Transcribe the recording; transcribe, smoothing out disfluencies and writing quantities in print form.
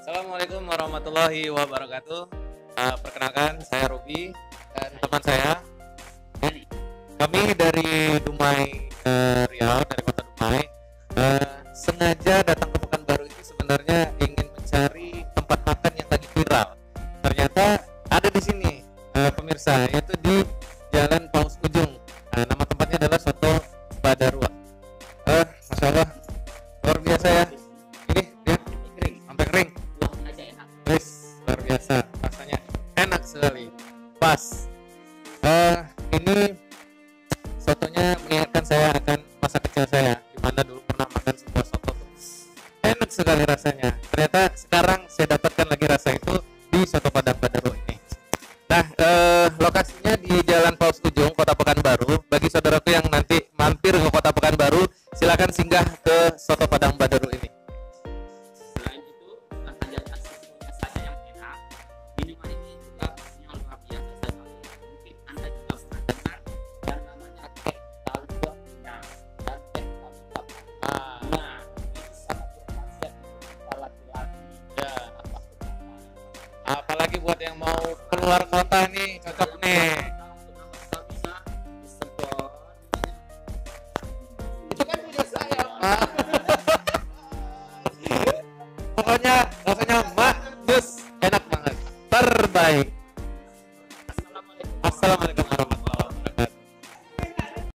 Assalamualaikum warahmatullahi wabarakatuh. Perkenalkan saya Robi dan teman saya. Kami dari Dumai, Riau, dari kota Dumai. Sengaja datang ke Pekanbaru itu sebenarnya ingin mencari tempat makan yang lagi viral. Ternyata ada di sini, pemirsa, yaitu di Jalan Paus Ujung. Nama tempatnya adalah Soto Badarua. Masya Allah, luar biasa ya. Ini dia sampai kering. Guys, luar biasa, rasanya enak sekali, pas. Ini sotonya mengingatkan saya akan masa kecil saya, di mana dulu pernah makan sebuah soto tuh. Enak sekali rasanya. Ternyata sekarang saya dapatkan lagi rasa itu di Soto Padang Badaru ini. Nah, lokasinya di Jalan Paus Ujung, Kota Pekanbaru. Bagi saudaraku yang nanti mampir ke Kota Pekanbaru, silakan singgah ke Soto Padang Badaru ini. Selain itu, bukan hanya nasinya saja yang enak, minuman ini juga rasanya luar biasa sekali. Mungkin Anda juga pernah dengar yang namanya teh tahu buahnya dan teh tahu apa. Nah, ini sangat berkhasiat untuk kita laki-laki. Ya, apalagi buat yang mau keluar kota nih, cocok nih. Bisa disedot. Itu kan punya saya, Pak.